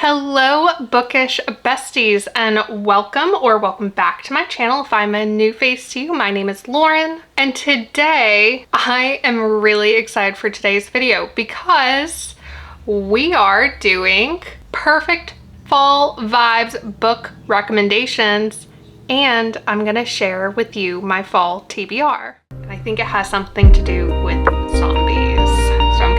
Hello bookish besties, and welcome back to my channel. If I'm a new face to you, my name is Lauren, and today I am really excited for today's video because we are doing perfect fall vibes book recommendations, and I'm gonna share with you my fall TBR. And I think it has something to do with zombies, so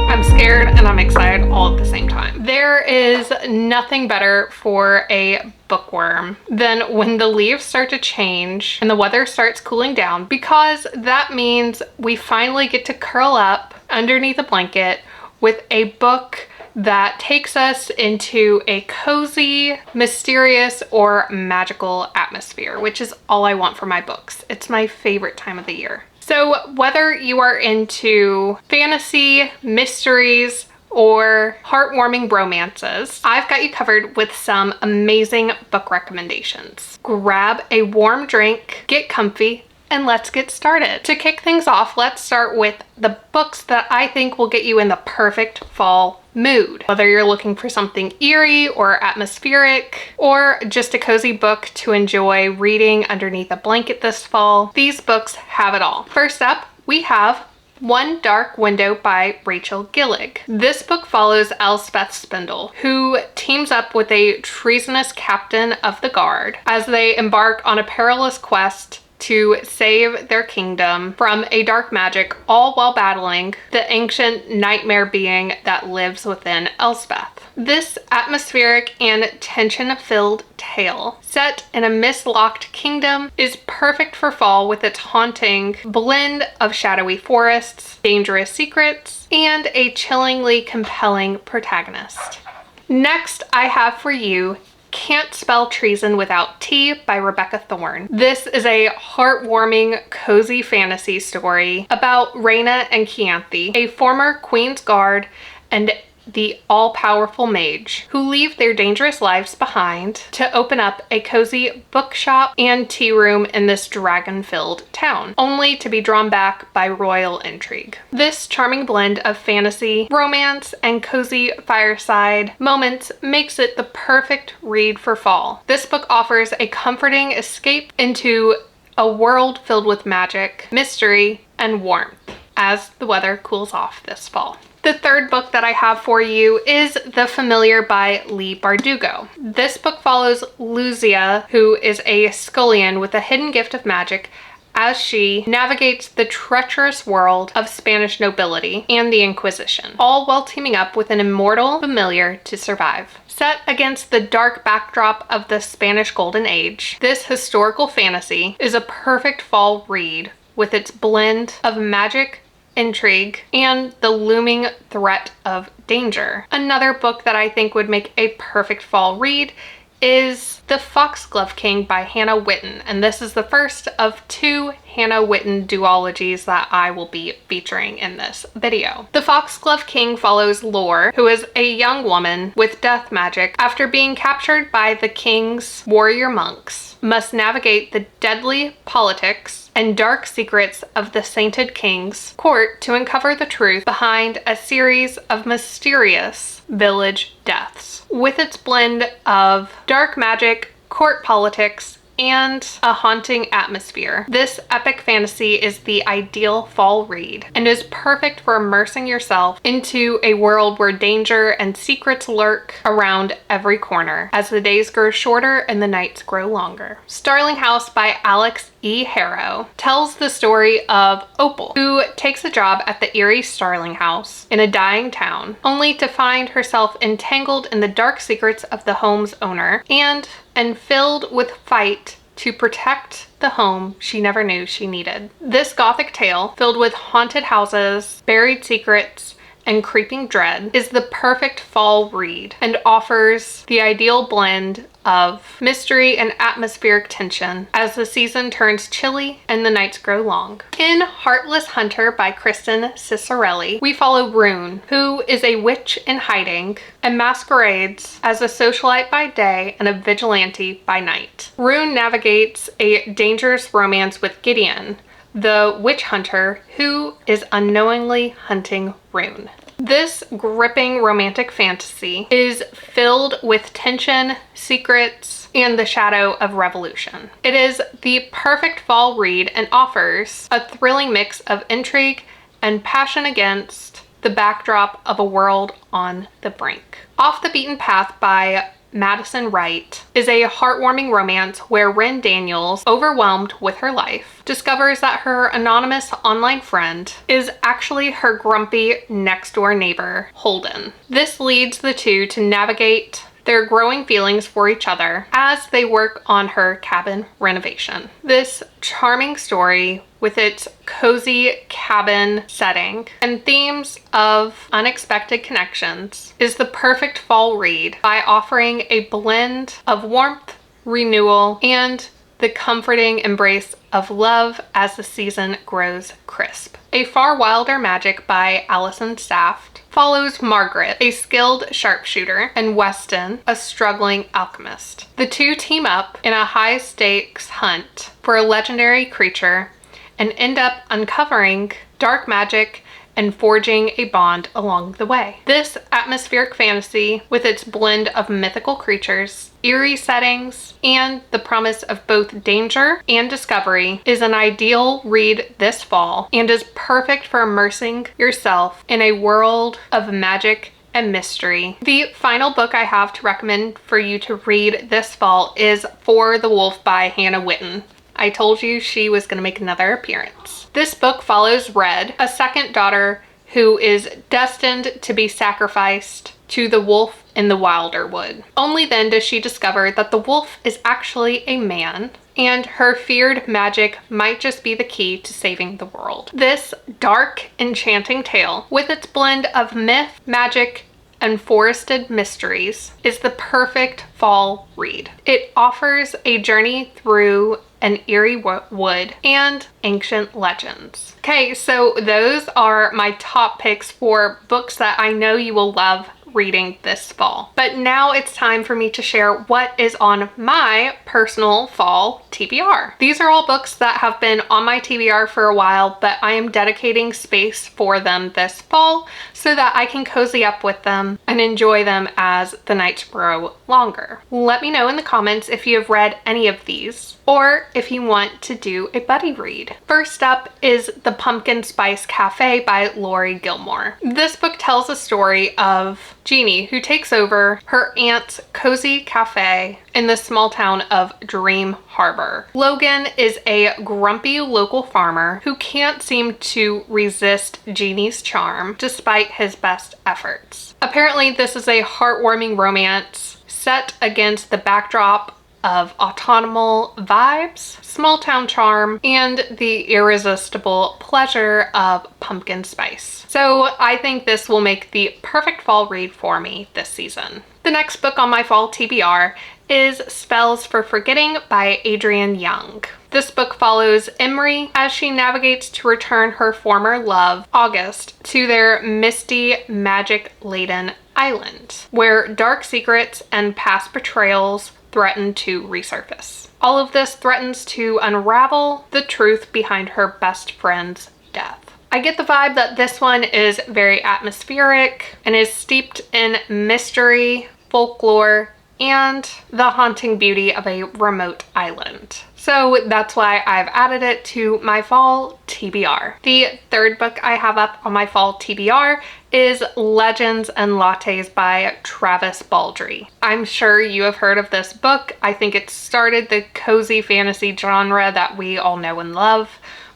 I'm scared and I'm excited all at the same time. There is nothing better for a bookworm than when the leaves start to change and the weather starts cooling down, because that means we finally get to curl up underneath a blanket with a book that takes us into a cozy, mysterious, or magical atmosphere, which is all I want for my books. It's my favorite time of the year. So whether you are into fantasy, mysteries, or heartwarming romances, I've got you covered with some amazing book recommendations. Grab a warm drink, get comfy, and let's get started. To kick things off, let's start with the books that I think will get you in the perfect fall mood. Whether you're looking for something eerie or atmospheric, or just a cozy book to enjoy reading underneath a blanket this fall, these books have it all. First up, we have One Dark Window by Rachel Gillig. This book follows Elspeth Spindle, who teams up with a treasonous captain of the guard as they embark on a perilous quest to save their kingdom from a dark magic, all while battling the ancient nightmare being that lives within Elspeth. This atmospheric and tension-filled tale, set in a mist-locked kingdom, is perfect for fall with its haunting blend of shadowy forests, dangerous secrets, and a chillingly compelling protagonist. Next, I have for you Can't Spell Treason Without Tea by Rebecca Thorne. This is a heartwarming, cozy fantasy story about Reyna and Chianthe, a former Queen's Guard and the all-powerful mage, who leave their dangerous lives behind to open up a cozy bookshop and tea room in this dragon-filled town, only to be drawn back by royal intrigue. This charming blend of fantasy, romance, and cozy fireside moments makes it the perfect read for fall. This book offers a comforting escape into a world filled with magic, mystery, and warmth as the weather cools off this fall. The third book that I have for you is The Familiar by Leigh Bardugo. This book follows Luzia, who is a scullion with a hidden gift of magic, as she navigates the treacherous world of Spanish nobility and the Inquisition, all while teaming up with an immortal familiar to survive. Set against the dark backdrop of the Spanish Golden Age, this historical fantasy is a perfect fall read with its blend of magic, intrigue, and the looming threat of danger. Another book that I think would make a perfect fall read is The Foxglove King by Hannah Witten, and this is the first of two Hannah Witten duologies that I will be featuring in this video. The Foxglove King follows Lore, who is a young woman with death magic after being captured by the king's warrior monks, must navigate the deadly politics and dark secrets of the sainted king's court to uncover the truth behind a series of mysterious village deaths. With its blend of dark magic, court politics, and a haunting atmosphere, this epic fantasy is the ideal fall read and is perfect for immersing yourself into a world where danger and secrets lurk around every corner as the days grow shorter and the nights grow longer. Starling House by Alex E. Harrow tells the story of Opal, who takes a job at the eerie Starling House in a dying town, only to find herself entangled in the dark secrets of the home's owner and filled with fight to protect the home she never knew she needed. This gothic tale, filled with haunted houses, buried secrets, and creeping dread, is the perfect fall read and offers the ideal blend of mystery and atmospheric tension as the season turns chilly and the nights grow long. In Heartless Hunter by Kristen Cicerelli, we follow Rune, who is a witch in hiding and masquerades as a socialite by day and a vigilante by night. Rune navigates a dangerous romance with Gideon, the witch hunter who is unknowingly hunting Rune. This gripping romantic fantasy is filled with tension, secrets, and the shadow of revolution. It is the perfect fall read and offers a thrilling mix of intrigue and passion against the backdrop of a world on the brink. Off the Beaten Path by Madison Wright is a heartwarming romance where Ren Daniels, overwhelmed with her life, discovers that her anonymous online friend is actually her grumpy next-door neighbor, Holden. This leads the two to navigate their growing feelings for each other as they work on her cabin renovation. This charming story, with its cozy cabin setting and themes of unexpected connections, is the perfect fall read by offering a blend of warmth, renewal, and the comforting embrace of love as the season grows crisp. A Far Wilder Magic by Allison Saft follows Margaret, a skilled sharpshooter, and Weston, a struggling alchemist. The two team up in a high-stakes hunt for a legendary creature and end up uncovering dark magic and forging a bond along the way. This atmospheric fantasy, with its blend of mythical creatures, eerie settings, and the promise of both danger and discovery, is an ideal read this fall and is perfect for immersing yourself in a world of magic and mystery. The final book I have to recommend for you to read this fall is For the Wolf by Hannah Witten. I told you she was going to make another appearance. This book follows Red, a second daughter who is destined to be sacrificed to the wolf in the Wilder Wood. Only then does she discover that the wolf is actually a man, and her feared magic might just be the key to saving the world. This dark, enchanting tale, with its blend of myth, magic, and forested mysteries, is the perfect fall read. It offers a journey through an eerie wood and ancient legends. Okay, so those are my top picks for books that I know you will love reading this fall. But now it's time for me to share what is on my personal fall TBR. These are all books that have been on my TBR for a while, but I am dedicating space for them this fall so that I can cozy up with them and enjoy them as the nights grow longer. Let me know in the comments if you have read any of these, or if you want to do a buddy read. First up is The Pumpkin Spice Cafe by Lori Gilmore. This book tells a story of Jeannie, who takes over her aunt's cozy cafe in the small town of Dream Harbor. Logan is a grumpy local farmer who can't seem to resist Jeannie's charm despite his best efforts. Apparently, this is a heartwarming romance set against the backdrop of autumnal vibes, small town charm, and the irresistible pleasure of pumpkin spice. So I think this will make the perfect fall read for me this season. The next book on my fall TBR is Spells for Forgetting by Adrienne Young. This book follows Emery as she navigates to return her former love, August, to their misty, magic-laden island, where dark secrets and past betrayals threaten to resurface. All of this threatens to unravel the truth behind her best friend's death. I get the vibe that this one is very atmospheric and is steeped in mystery, folklore, and the haunting beauty of a remote island. So that's why I've added it to my fall TBR. The third book I have up on my fall TBR is Legends and Lattes by Travis Baldree. I'm sure you have heard of this book. I think it started the cozy fantasy genre that we all know and love,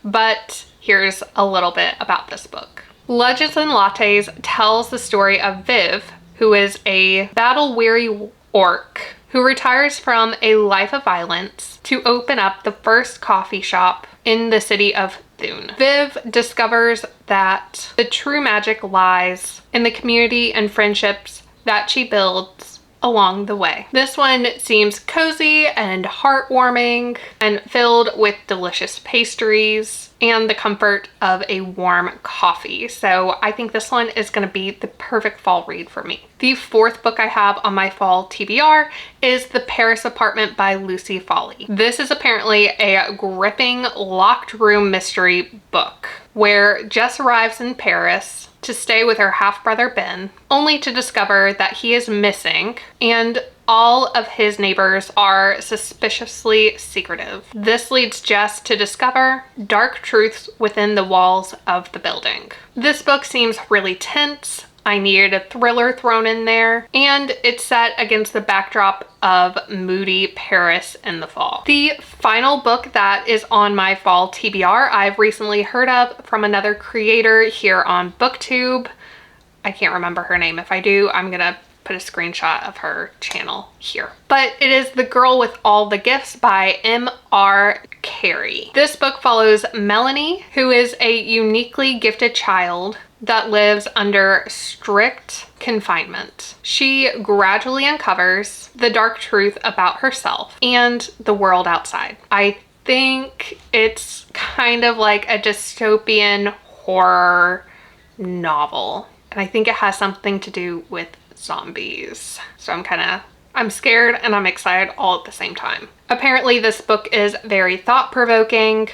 but here's a little bit about this book. Legends and Lattes tells the story of Viv, who is a battle-weary orc who retires from a life of violence to open up the first coffee shop in the city of Thune. Viv discovers that the true magic lies in the community and friendships that she builds along the way. This one seems cozy and heartwarming and filled with delicious pastries and the comfort of a warm coffee. So I think this one is going to be the perfect fall read for me. The fourth book I have on my fall TBR is The Paris Apartment by Lucy Foley. This is apparently a gripping locked room mystery book where Jess arrives in Paris to stay with her half-brother Ben, only to discover that he is missing and all of his neighbors are suspiciously secretive. This leads Jess to discover dark truths within the walls of the building. This book seems really tense. I needed a thriller thrown in there, and it's set against the backdrop of moody Paris in the fall. The final book that is on my fall TBR I've recently heard of from another creator here on BookTube. I can't remember her name. If I do, I'm gonna put a screenshot of her channel here. But it is The Girl with All the Gifts by M.R. Carey. This book follows Melanie, who is a uniquely gifted child that lives under strict confinement. She gradually uncovers the dark truth about herself and the world outside. I think it's kind of like a dystopian horror novel, and I think it has something to do with zombies. So I'm scared and I'm excited all at the same time. Apparently this book is very thought-provoking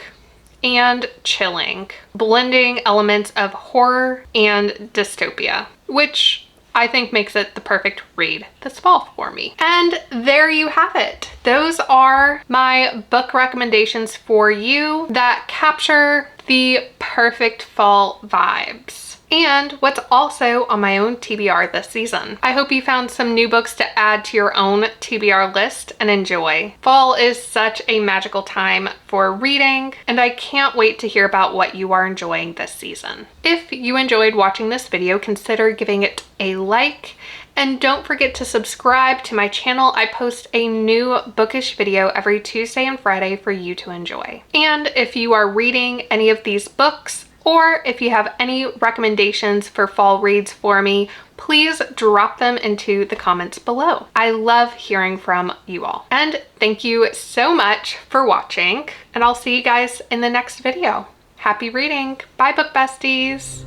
and chilling, blending elements of horror and dystopia, which I think makes it the perfect read this fall for me. And there you have it. Those are my book recommendations for you that capture the perfect fall vibes, and what's also on my own TBR this season. I hope you found some new books to add to your own TBR list and enjoy. Fall is such a magical time for reading, and I can't wait to hear about what you are enjoying this season. If you enjoyed watching this video, consider giving it a like, and don't forget to subscribe to my channel. I post a new bookish video every Tuesday and Friday for you to enjoy. And if you are reading any of these books, or if you have any recommendations for fall reads for me, please drop them into the comments below. I love hearing from you all. And thank you so much for watching, and I'll see you guys in the next video. Happy reading. Bye, book besties.